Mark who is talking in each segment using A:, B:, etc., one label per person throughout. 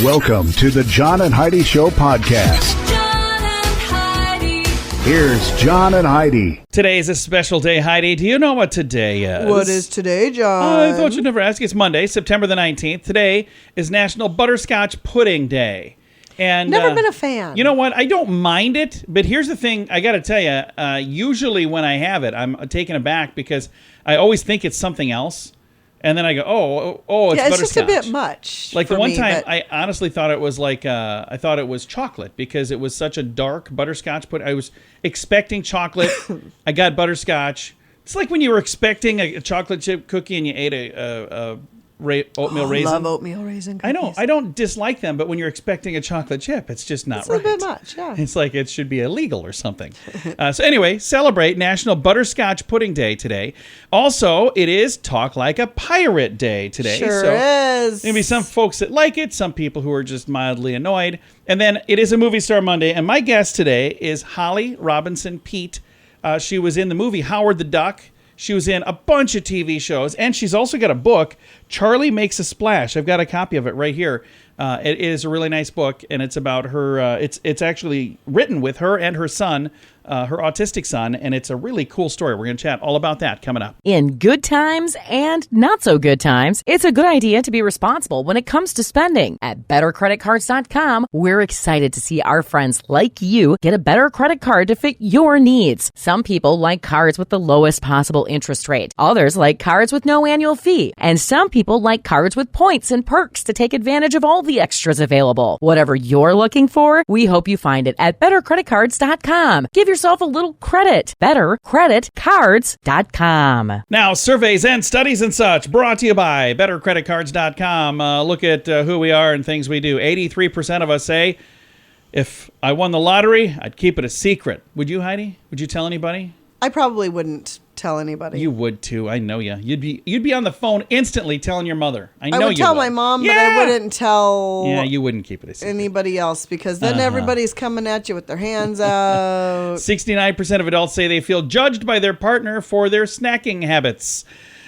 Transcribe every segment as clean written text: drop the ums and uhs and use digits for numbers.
A: Welcome to the John and Heidi Show podcast.
B: John and Heidi.
A: Here's John and Heidi.
C: Today is a special day, Heidi. Do you know what today is?
D: What is today, John?
C: Oh, I thought you'd never ask. It's Monday, September the 19th. Today is National Butterscotch Pudding Day. And
D: Never been a fan.
C: You know what? I don't mind it, but here's the thing. I got to tell you, usually when I have it, I'm taken aback because I always think it's something else. And then I go, oh, it's butterscotch.
D: It's just a bit much.
C: Like
D: for
C: the one
D: me,
C: time,
D: but
C: I honestly thought it was like, I thought it was chocolate because it was such a dark butterscotch pudding. I was expecting chocolate. I got butterscotch. It's like when you were expecting a chocolate chip cookie and you ate a oatmeal raisin.
D: I love oatmeal raisin cookies.
C: I know. I don't dislike them, but when you're expecting a chocolate chip, it's just not
D: it's
C: right.
D: a bit much, yeah.
C: It's like it should be illegal or something. So anyway, celebrate National Butterscotch Pudding Day today. Also, it is Talk Like a Pirate Day today.
D: Sure
C: so
D: is.
C: Maybe some folks that like it, some people who are just mildly annoyed. And then it is a Movie Star Monday, and my guest today is Holly Robinson Peete. She was in the movie Howard the Duck. She was in a bunch of TV shows, and she's also got a book, Charlie Makes a Splash. I've got a copy of it right here. It is a really nice book, and it's about her. It's actually written with her and her son, her autistic son, and it's a really cool story. We're going to chat all about that coming up.
E: In good times and not so good times, it's a good idea to be responsible when it comes to spending. At BetterCreditCards.com, we're excited to see our friends like you get a better credit card to fit your needs. Some people like cards with the lowest possible interest rate. Others like cards with no annual fee. And some people like cards with points and perks to take advantage of all the extras available. Whatever you're looking for, we hope you find it at BetterCreditCards.com. Give yourself a little credit. BetterCreditCards.com.
C: Now, surveys and studies and such brought to you by BetterCreditCards.com. Look at who we are and things we do. 83% of us say, if I won the lottery, I'd keep it a secret. Would you, Heidi? Would you tell anybody?
D: I probably wouldn't tell anybody.
C: You would too. I know you. You'd be on the phone instantly telling your mother. I know you
D: would tell my mom, but I wouldn't tell
C: Yeah, you wouldn't keep it a secret.
D: anybody else because then everybody's coming at you with their hands out.
C: 69% of adults say they feel judged by their partner for their snacking habits.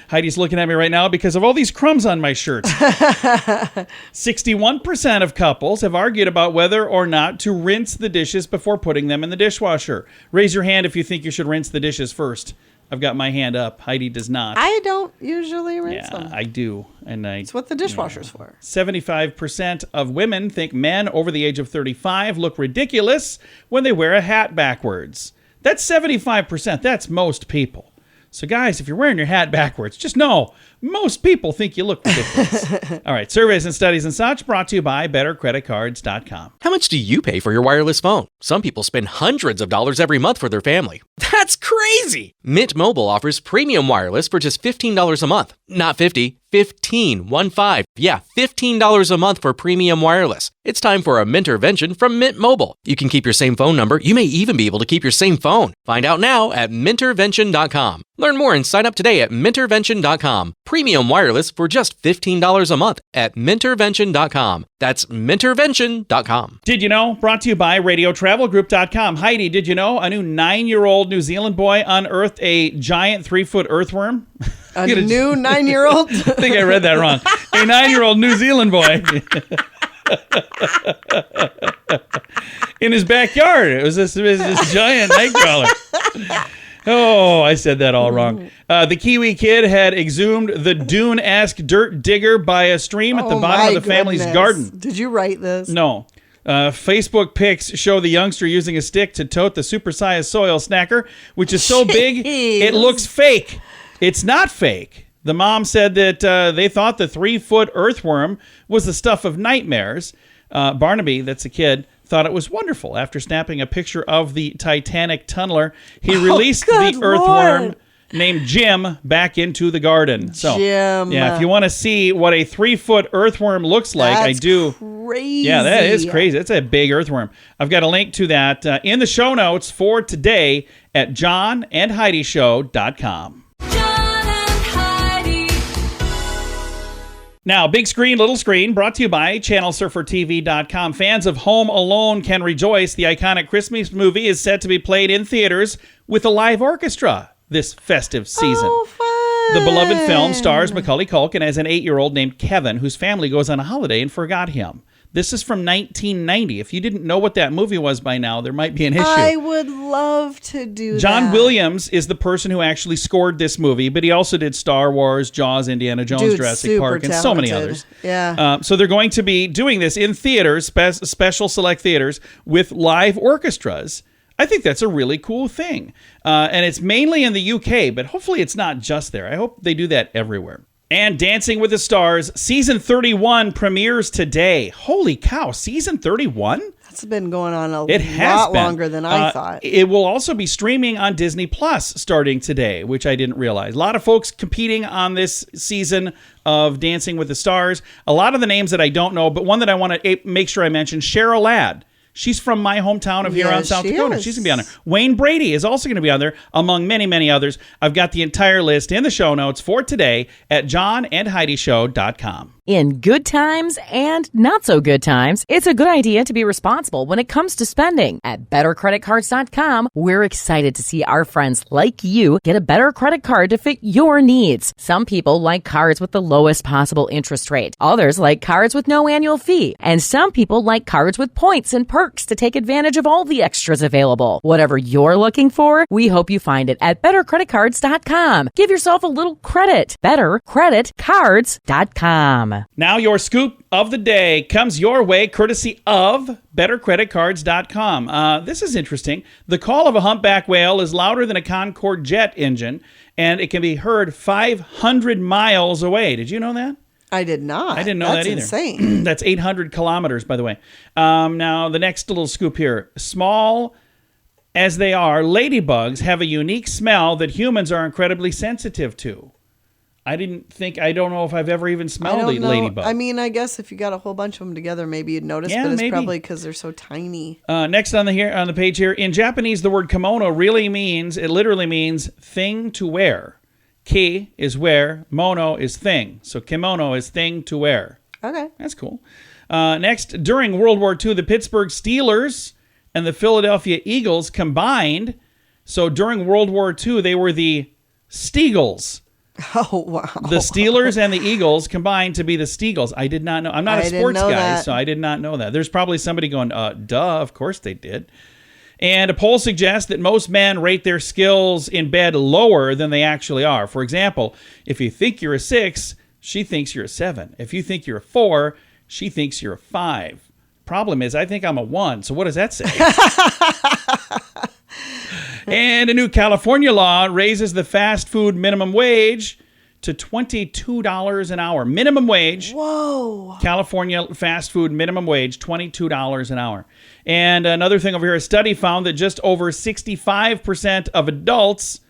C: Heidi's looking at me right now because of all these crumbs on my shirt. 61% of couples have argued about whether or not to rinse the dishes before putting them in the dishwasher. Raise your hand if you think you should rinse the dishes first. I've got my hand up. Heidi does not.
D: I don't usually rinse them.
C: I do. And
D: It's what the dishwasher's for.
C: 75% of women think men over the age of 35 look ridiculous when they wear a hat backwards. That's 75%. That's most people. So guys, if you're wearing your hat backwards, just know most people think you look ridiculous. All right, surveys and studies and such brought to you by BetterCreditCards.com.
F: How much do you pay for your wireless phone? Some people spend hundreds of dollars every month for their family. That's crazy! Mint Mobile offers premium wireless for just $15 a month. Not 50, 15, 1-5. Yeah, $15 a month for premium wireless. It's time for a Mintervention from Mint Mobile. You can keep your same phone number. You may even be able to keep your same phone. Find out now at Mintervention.com. Learn more and sign up today at Mintervention.com. Premium wireless for just $15 a month at Mintervention.com. That's Mintervention.com.
C: Did you know? Brought to you by RadioTravelGroup.com. Heidi, did you know a new 9-year-old New Zealand boy unearthed a giant 3-foot earthworm?
D: A new 9-year-old?
C: I think I read that wrong. A 9-year-old New Zealand boy. In his backyard. It was this giant nightcrawler. Oh, I said that all wrong. The Kiwi kid had exhumed the dune-esque dirt digger by a stream at the bottom of the family's garden.
D: Did you write this?
C: No. Facebook pics show the youngster using a stick to tote the supersized soil snacker, which is so big it looks fake. It's not fake. The mom said that they thought the 3-foot earthworm was the stuff of nightmares. Barnaby, that's a kid, thought it was wonderful. After snapping a picture of the Titanic tunneler, he released the earthworm named Jim back into the garden. So,
D: Jim.
C: Yeah, if you want to see what a 3-foot earthworm looks like,
D: That's
C: I do.
D: Crazy.
C: Yeah, that is crazy. That's a big earthworm. I've got a link to that in the show notes for today at johnandheidishow.com. Now, big screen, little screen, brought to you by ChannelSurferTV.com. Fans of Home Alone can rejoice. The iconic Christmas movie is set to be played in theaters with a live orchestra this festive season.
D: Oh, fun.
C: The beloved film stars Macaulay Culkin as an 8-year-old named Kevin, whose family goes on a holiday and forgot him. This is from 1990. If you didn't know what that movie was by now, there might be an issue.
D: I would love to do that.
C: John Williams is the person who actually scored this movie, but he also did Star Wars, Jaws, Indiana Jones,
D: Dude,
C: Jurassic
D: super
C: Park, and so many
D: talented.
C: others.
D: Yeah.
C: So they're going to be doing this in theaters, special select theaters, with live orchestras. I think that's a really cool thing. And it's mainly in the UK, but hopefully it's not just there. I hope they do that everywhere. And Dancing with the Stars, season 31 premieres today. Holy cow, season 31?
D: That's been going on a
C: It
D: lot longer than I thought.
C: It will also be streaming on Disney Plus starting today, which I didn't realize. A lot of folks competing on this season of Dancing with the Stars. A lot of the names that I don't know, but one that I want to make sure I mention, Cheryl Ladd. She's from my hometown of here on South Dakota. She's going to be on there. Wayne Brady is also going to be on there, among many, many others. I've got the entire list in the show notes for today at johnandheidishow.com.
E: In good times and not so good times, it's a good idea to be responsible when it comes to spending. At bettercreditcards.com, we're excited to see our friends like you get a better credit card to fit your needs. Some people like cards with the lowest possible interest rate. Others like cards with no annual fee. And some people like cards with points and perks to take advantage of all the extras available. Whatever you're looking for, we hope you find it at bettercreditcards.com. Give yourself a little credit. Bettercreditcards.com.
C: Now your scoop of the day comes your way courtesy of bettercreditcards.com. This is interesting. The call of a humpback whale is louder than a Concorde jet engine, and it can be heard 500 miles away. Did you know that?
D: I did not.
C: I didn't know that either.
D: That's insane.
C: That's 800 kilometers, by the way. Now, the next little scoop here. Small as they are, ladybugs have a unique smell that humans are incredibly sensitive to. I don't know if I've ever even smelled a ladybug.
D: I mean, I guess if you got a whole bunch of them together, maybe you'd notice, but it's probably because they're so tiny.
C: Next on the page here, in Japanese, the word kimono literally means thing to wear. Ki is wear, mono is thing. So kimono is thing to wear.
D: Okay.
C: That's cool. Next, during World War II, the Pittsburgh Steelers and the Philadelphia Eagles combined. So during World War II, they were the Steagles.
D: Oh, wow.
C: The Steelers and the Eagles combined to be the Steagles. I did not know. I'm not a sports guy, so I did not know that. There's probably somebody going, duh, of course they did. And a poll suggests that most men rate their skills in bed lower than they actually are. For example, if you think you're a 6, she thinks you're a 7. If you think you're a 4, she thinks you're a 5. Problem is, I think I'm a 1, so what does that say? And a new California law raises the fast food minimum wage to $22 an hour. Minimum wage.
D: Whoa.
C: California fast food minimum wage, $22 an hour. And another thing over here, a study found that just over 65% of adults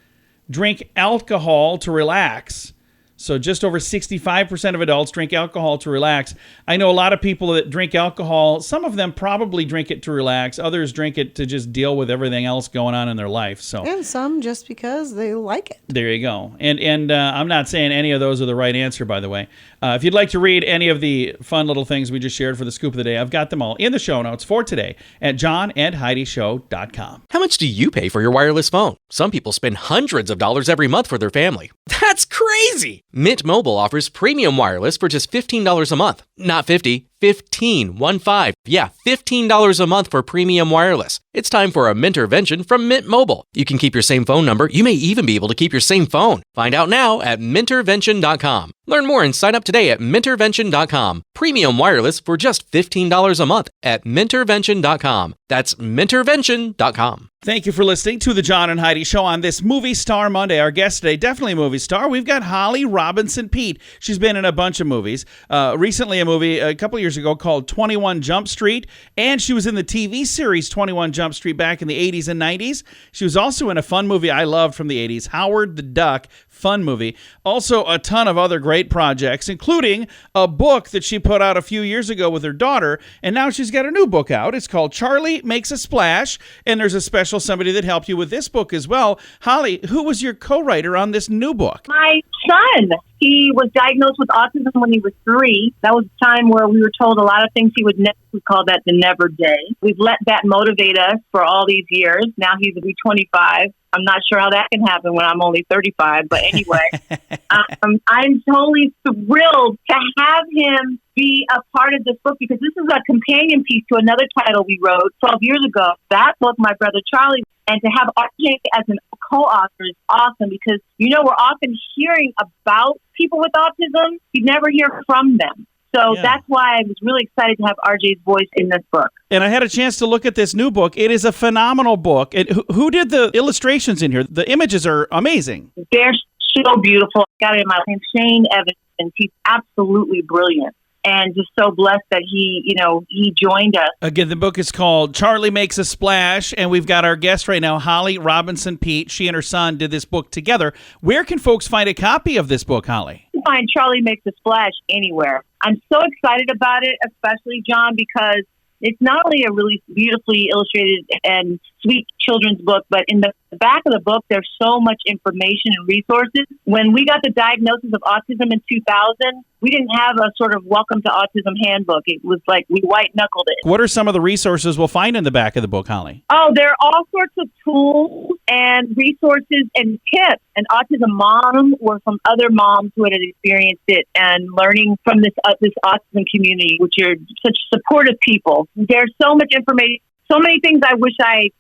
C: drink alcohol to relax. So just over 65% of adults drink alcohol to relax. I know a lot of people that drink alcohol. Some of them probably drink it to relax. Others drink it to just deal with everything else going on in their life. So,
D: and some just because they like it.
C: There you go. And I'm not saying any of those are the right answer, by the way. If you'd like to read any of the fun little things we just shared for the scoop of the day, I've got them all in the show notes for today at johnandheidishow.com.
F: How much do you pay for your wireless phone? Some people spend hundreds of dollars every month for their family. That's crazy! Mint Mobile offers premium wireless for just $15 a month. Not 50, 15, 1-5. Yeah, $15 a month for premium wireless. It's time for a Mintervention from Mint Mobile. You can keep your same phone number. You may even be able to keep your same phone. Find out now at Mintervention.com. Learn more and sign up today at Mintervention.com. Premium wireless for just $15 a month at Mintervention.com. That's Mintervention.com.
C: Thank you for listening to the John and Heidi Show on this Movie Star Monday. Our guest today, definitely a movie star. We've got Holly Robinson Peete. She's been in a bunch of movies. Recently, a movie a couple years ago called 21 Jump Street, and she was in the TV series 21 Jump Street back in the 80s and 90s. She was also in a fun movie I loved from the 80s, Howard the Duck. Fun movie. Also, a ton of other great projects, including a book that she put out a few years ago with her daughter, and now she's got a new book out. It's called Charlie Makes a Splash, and there's a special somebody that helped you with this book as well. Holly, who was your co-writer on this new book?
G: My son. He was diagnosed with autism when he was 3. That was a time where we were told a lot of things he would never. We call that the never day. We've let that motivate us for all these years. Now he's going to be 25. I'm not sure how that can happen when I'm only 35. But anyway, I'm totally thrilled to have him be a part of this book because this is a companion piece to another title we wrote 12 years ago. That book, My Brother Charlie, and to have RJ as an co-author is awesome because, we're often hearing about people with autism. You never hear from them. So that's why I was really excited to have RJ's voice in this book.
C: And I had a chance to look at this new book. It is a phenomenal book. Who did the illustrations in here? The images are amazing.
G: They're so beautiful. I got it in my name, Shane Evans, and he's absolutely brilliant. And just so blessed that he joined us.
C: Again, the book is called Charlie Makes a Splash, and we've got our guest right now, Holly Robinson Peete. She and her son did this book together. Where can folks find a copy of this book, Holly?
G: You can find Charlie Makes a Splash anywhere. I'm so excited about it, especially, John, because it's not only a really beautifully illustrated and sweet children's book, but in the back of the book, there's so much information and resources. When we got the diagnosis of autism in 2000, we didn't have a sort of welcome to autism handbook. It was like we white-knuckled it.
C: What are some of the resources we'll find in the back of the book, Holly?
G: Oh, there are all sorts of tools and resources and tips. An autism mom or from other moms who had experienced it and learning from this autism community, which are such supportive people. There's so much information, so many things I wish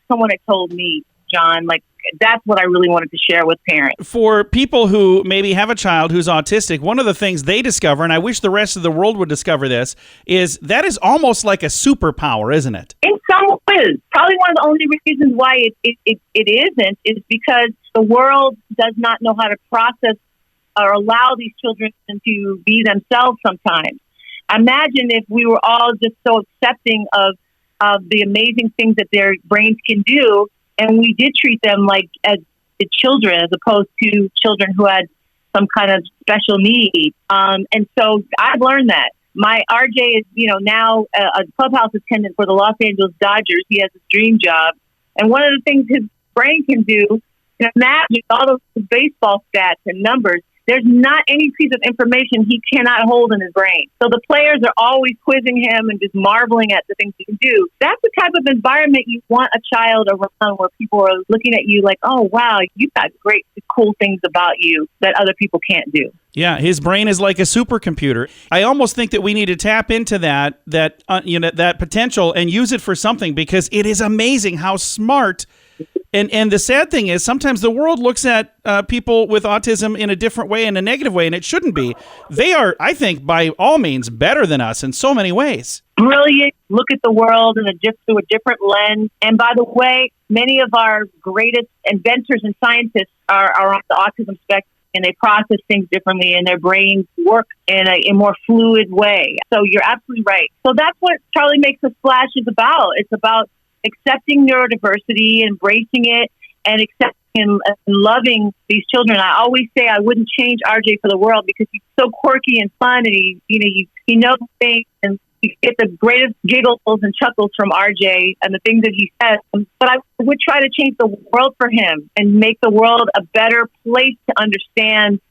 G: someone had told me, John. Like, that's what I really wanted to share with parents. For people who maybe have a child who's autistic, one of the things they discover, and I wish the rest of the world would discover this, is that is almost like a superpower, isn't it? In some ways. Probably one of the only reasons why it isn't is because the world does not know how to process or allow these children to be themselves sometimes. Imagine if we were all just so accepting of the amazing things that their brains can do, and we did treat them like as the children as opposed to children who had some kind of special need. And so I've learned that. My RJ is, now a clubhouse attendant for the Los Angeles Dodgers. He has his dream job. And one of the things his brain can do, imagine all those baseball stats and numbers. There's not any piece of information he cannot hold in his brain. So the players are always quizzing him and just marveling at the things he can do. That's the type of environment you want a child around, where people are looking at you like, oh, wow, you've got great, cool things about you that other people can't do.
C: Yeah, his brain is like a supercomputer. I almost think that we need to tap into that potential and use it for something, because it is amazing how smart. And the sad thing is, sometimes the world looks at people with autism in a different way, in a negative way, and it shouldn't be. They are, I think, by all means, better than us in so many ways.
G: Brilliant. Look at the world through a different lens. And by the way, many of our greatest inventors and scientists are on the autism spectrum, and they process things differently, and their brains work in a more fluid way. So you're absolutely right. So that's what Charlie Makes a Splash is about. It's about accepting neurodiversity, embracing it, and accepting and loving these children. I always say I wouldn't change RJ for the world, because he's so quirky and fun, and he knows things, and you get the greatest giggles and chuckles from RJ and the things that he says. But I would try to change the world for him and make the world a better place to understand.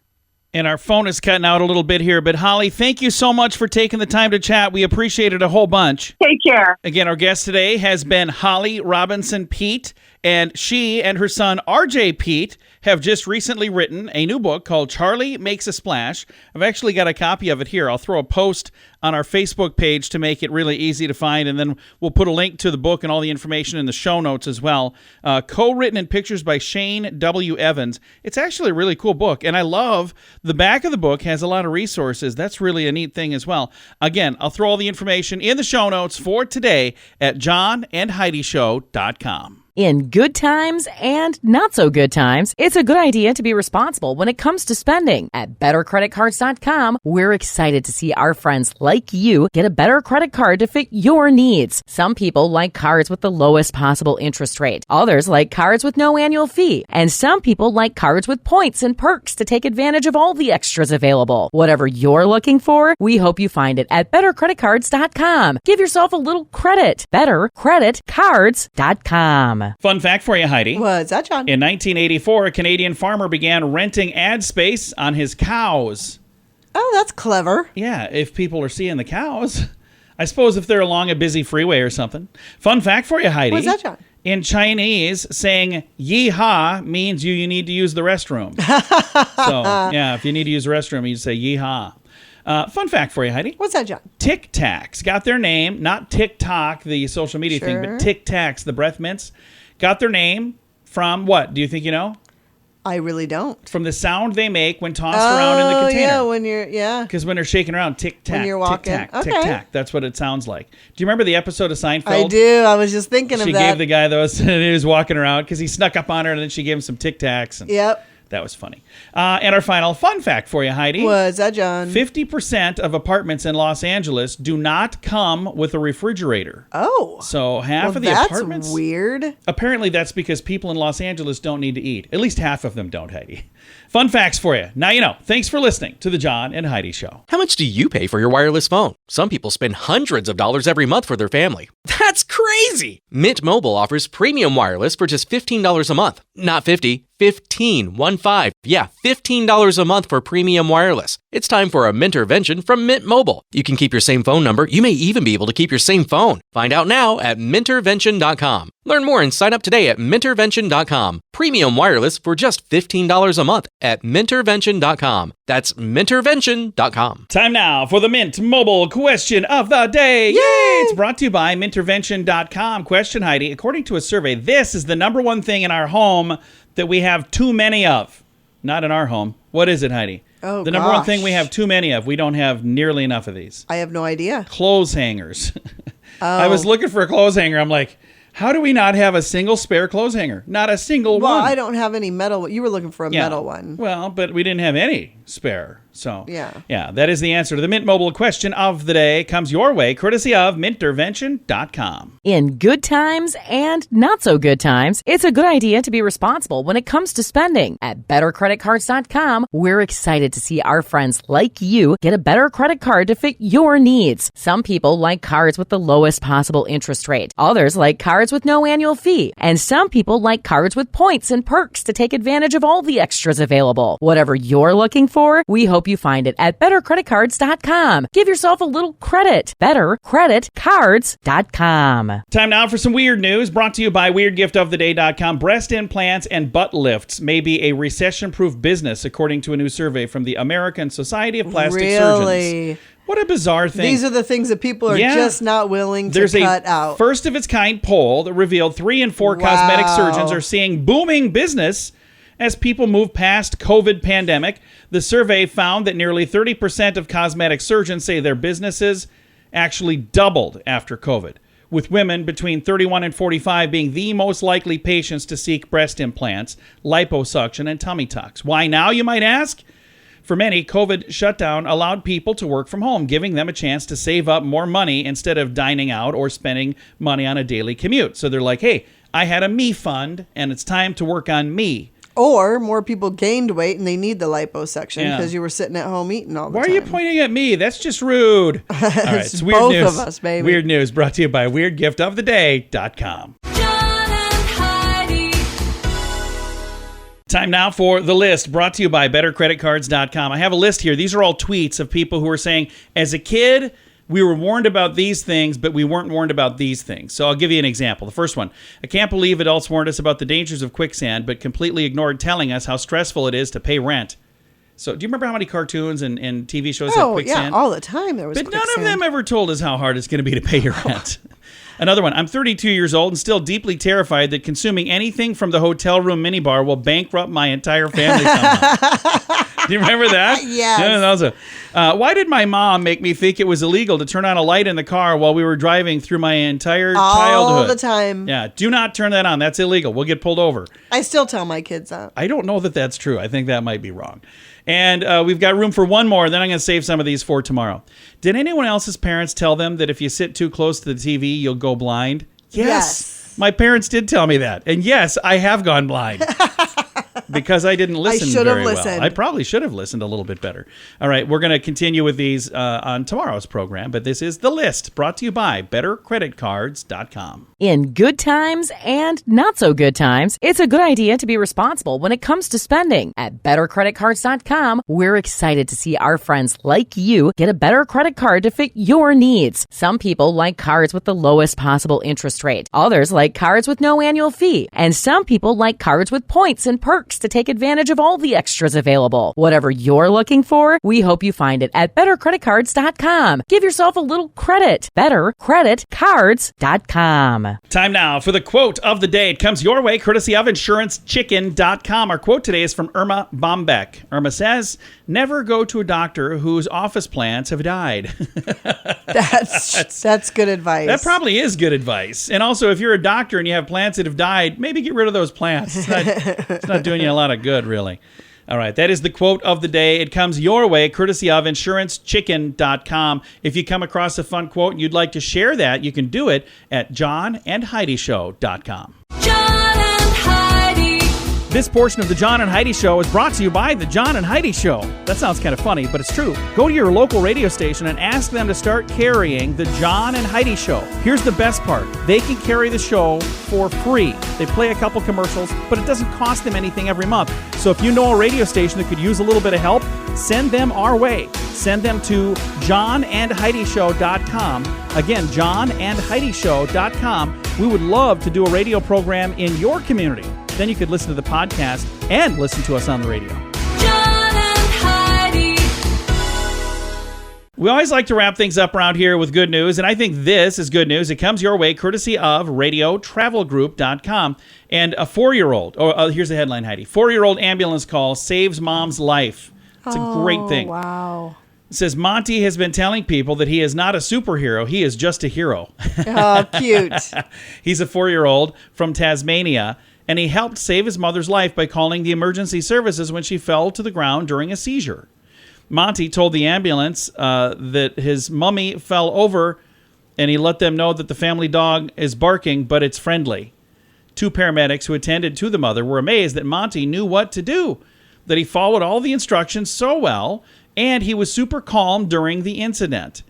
C: And our phone is cutting out a little bit here. But Holly, thank you so much for taking the time to chat. We appreciate it a whole bunch.
G: Take care.
C: Again, our guest today has been Holly Robinson Peete, and she and her son RJ Peete have just recently written a new book called Charlie Makes a Splash. I've actually got a copy of it here. I'll throw a post on our Facebook page to make it really easy to find, and then we'll put a link to the book and all the information in the show notes as well. Co-written and pictures by Shane W. Evans. It's actually a really cool book, and I love the back of the book has a lot of resources. That's really a neat thing as well. Again, I'll throw all the information in the show notes for today at johnandheidishow.com.
E: In good times and not so good times, it's a good idea to be responsible when it comes to spending. At bettercreditcards.com, we're excited to see our friends like you get a better credit card to fit your needs. Some people like cards with the lowest possible interest rate. Others like cards with no annual fee. And some people like cards with points and perks to take advantage of all the extras available. Whatever you're looking for, we hope you find it at bettercreditcards.com. Give yourself a little credit. Bettercreditcards.com. BetterCreditCard.com.
C: Fun fact for you, Heidi.
D: What's that, John?
C: In 1984, a Canadian farmer began renting ad space on his cows.
D: Oh, that's clever.
C: Yeah, if people are seeing the cows. I suppose if they're along a busy freeway or something. Fun fact for you, Heidi.
D: What's that, John?
C: In Chinese, saying "yeehaw" means you need to use the restroom. So, yeah, if you need to use the restroom, you say "yeehaw." Fun fact for you, Heidi.
D: What's that, John?
C: Tic Tacs got their name, not TikTok, the social media thing, but Tic Tacs, the breath mints, got their name from what? Do you think you know?
D: I really don't.
C: From the sound they make when tossed around in the container.
D: Yeah, when you're,
C: Because when they're shaking around, tic-tac,
D: when you're walking.
C: tic-tac,
D: Okay.
C: tic-tac. That's what it sounds like. Do you remember the episode of Seinfeld?
D: I do. I was just thinking of
C: She
D: that.
C: gave the guy those, and he was walking around because he snuck up on her, and then she gave him some tic-tacs. And
D: Yep.
C: that was funny. And our final fun fact for you, Heidi.
D: What's that, John?
C: 50% of apartments in Los Angeles do not come with a refrigerator.
D: Oh.
C: So half
D: Well,
C: of the
D: that's
C: apartments...
D: weird.
C: Apparently that's because people in Los Angeles don't need to eat. At least half of them don't, Heidi. Fun facts for you. Now you know. Thanks for listening to The John and Heidi Show.
F: How much do you pay for your wireless phone? Some people spend hundreds of dollars every month for their family. That's crazy! Mint Mobile offers premium wireless for just $15 a month. Not 50, 15, 1-5. Yeah, $15 a month for premium wireless. It's time for a Mintervention from Mint Mobile. You can keep your same phone number. You may even be able to keep your same phone. Find out now at Mintervention.com. Learn more and sign up today at Mintervention.com. Premium wireless for just $15 a month at Mintervention.com. That's Mintervention.com.
C: Time now for the Mint Mobile question of the day. Yay! It's brought to you by Mintervention.com. Question, Heidi. According to a survey, this is the number one thing in our home that we have too many of. Not in our home. What is it, Heidi?
D: Oh,
C: the number one
D: gosh.
C: thing we have too many of. We don't have nearly enough of these.
D: I have no idea.
C: Clothes hangers.
D: Oh.
C: I was looking for a clothes hanger. I'm like, how do we not have a single spare clothes hanger? Not a single
D: Well,
C: one.
D: I don't have any metal. You were looking for a metal one.
C: Well, but we didn't have any spare. So,
D: Yeah.
C: that is the answer to the Mint Mobile question of the day. Comes your way, courtesy of Mintervention.com.
E: In good times and not so good times, it's a good idea to be responsible when it comes to spending. At BetterCreditCards.com, we're excited to see our friends like you get a better credit card to fit your needs. Some people like cards with the lowest possible interest rate. Others like cards with no annual fee. And some people like cards with points and perks to take advantage of all the extras available. Whatever you're looking for, we hope you find it at BetterCreditCards.com. Give yourself a little credit. BetterCreditCards.com.
C: Time now for some weird news brought to you by WeirdGiftOfTheDay.com. Breast implants and butt lifts may be a recession-proof business, according to a new survey from the American Society of Plastic Surgeons.
D: Really?
C: What a bizarre thing.
D: These are the things that people are
C: Yeah.
D: just not willing to
C: There's
D: cut
C: a
D: out.
C: first of its kind poll that revealed 3 in 4 cosmetic surgeons are seeing booming business as people move past COVID pandemic. The survey found that nearly 30% of cosmetic surgeons say their businesses actually doubled after COVID, with women between 31 and 45 being the most likely patients to seek breast implants, liposuction, and tummy tucks. Why now, you might ask? For many, COVID shutdown allowed people to work from home, giving them a chance to save up more money instead of dining out or spending money on a daily commute. So they're like, hey, I had a me fund, and it's time to work on me.
D: Or more people gained weight and they need the liposuction
C: Yeah.
D: because you were sitting at home eating all the
C: Why
D: time.
C: are you pointing at me? That's just rude. All right,
D: It's
C: it's weird
D: both
C: news.
D: of us, baby.
C: Weird news brought to you by WeirdGiftOfTheDay.com.
B: John and Heidi.
C: Time now for the list brought to you by BetterCreditCards.com. I have a list here. These are all tweets of people who are saying, as a kid, we were warned about these things, but we weren't warned about these things. So I'll give you an example. The first one, I can't believe adults warned us about the dangers of quicksand, but completely ignored telling us how stressful it is to pay rent. So do you remember how many cartoons and TV shows have
D: Oh,
C: quicksand?
D: yeah, all the time there was
C: But none of
D: quicksand.
C: them ever told us how hard it's going to be to pay your rent. Another one. I'm 32 years old and still deeply terrified that consuming anything from the hotel room minibar will bankrupt my entire family somehow. Do you remember that?
D: Yes.
C: Yeah, that was why did my mom make me think it was illegal to turn on a light in the car while we were driving through my entire childhood?
D: All the time.
C: Yeah, do not turn that on. That's illegal. We'll get pulled over.
D: I still tell my kids that.
C: I don't know that that's true. I think that might be wrong. And we've got room for one more. Then I'm going to save some of these for tomorrow. Did anyone else's parents tell them that if you sit too close to the TV, you'll go blind? Yes.
D: Yes.
C: My parents did tell me that. And yes, I have gone blind. because I didn't listen
D: should have
C: very well.
D: listened.
C: I probably should have listened a little bit better. All right, we're going to continue with these on tomorrow's program, but this is The List, brought to you by BetterCreditCards.com.
E: In good times and not so good times, it's a good idea to be responsible when it comes to spending. At BetterCreditCards.com, we're excited to see our friends like you get a better credit card to fit your needs. Some people like cards with the lowest possible interest rate. Others like cards with no annual fee. And some people like cards with points and perks to take advantage of all the extras available. Whatever you're looking for, we hope you find it at BetterCreditCards.com. Give yourself a little credit. BetterCreditCards.com.
C: Time now for the quote of the day. It comes your way courtesy of InsuranceChicken.com. Our quote today is from Irma Bombeck. Irma says, "Never go to a doctor whose office plants have died."
D: That's good advice.
C: That probably is good advice. And also, if you're a doctor and you have plants that have died, maybe get rid of those plants. It's not doing you a lot of good, really. All right, that is the quote of the day. It comes your way courtesy of InsuranceChicken.com. If you come across a fun quote and you'd like to share that, you can do it at JohnandHeidiShow.com.
B: John and Heidi.
C: This portion of the John and Heidi Show is brought to you by the John and Heidi Show. That sounds kind of funny, but it's true. Go to your local radio station and ask them to start carrying the John and Heidi Show. Here's the best part. They can carry the show for free. They play a couple commercials, but it doesn't cost them anything every month. So if you know a radio station that could use a little bit of help, send them our way. Send them to JohnandHeidiShow.com. Again, JohnandHeidiShow.com. We would love to do a radio program in your community. Then you could listen to the podcast and listen to us on the radio.
B: John and Heidi.
C: We always like to wrap things up around here with good news, and I think this is good news. It comes your way courtesy of RadioTravelGroup.com. And a 4-year-old, here's the headline, Heidi. 4-year-old ambulance call saves mom's life. It's a great thing.
D: Wow.
C: It says, Monty has been telling people that he is not a superhero. He is just a hero.
D: Oh, cute.
C: He's a 4-year-old from Tasmania, and he helped save his mother's life by calling the emergency services when she fell to the ground during a seizure. Monty told the ambulance that his mummy fell over, and he let them know that the family dog is barking, but it's friendly. 2 paramedics who attended to the mother were amazed that Monty knew what to do, that he followed all the instructions so well, and he was super calm during the incident.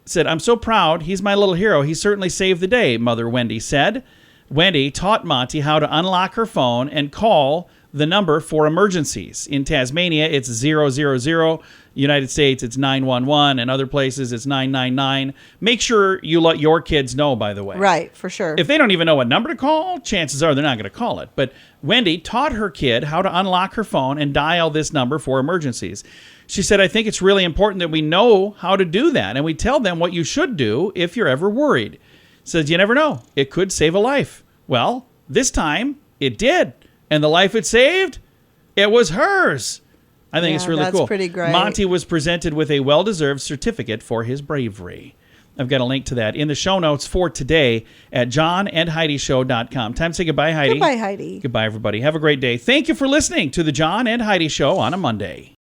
C: Said, "I'm so proud. He's my little hero. He certainly saved the day," Mother Wendy said. Wendy taught Monty how to unlock her phone and call the number for emergencies. In Tasmania, it's 000. United States, it's 911. And other places, it's 999. Make sure you let your kids know, by the way.
D: Right, for sure.
C: If they don't even know what number to call, chances are they're not going to call it. But Wendy taught her kid how to unlock her phone and dial this number for emergencies. She said, "I think it's really important that we know how to do that, and we tell them what you should do if you're ever worried." Says, "You never know. It could save a life." Well, this time, it did. And the life it saved, it was hers. I think it's really
D: that's
C: cool.
D: pretty great.
C: Monty was presented with a well-deserved certificate for his bravery. I've got a link to that in the show notes for today at JohnandHeidiShow.com. Time to say goodbye, Heidi.
D: Goodbye, Heidi.
C: Goodbye, everybody. Have a great day. Thank you for listening to the John and Heidi Show on a Monday.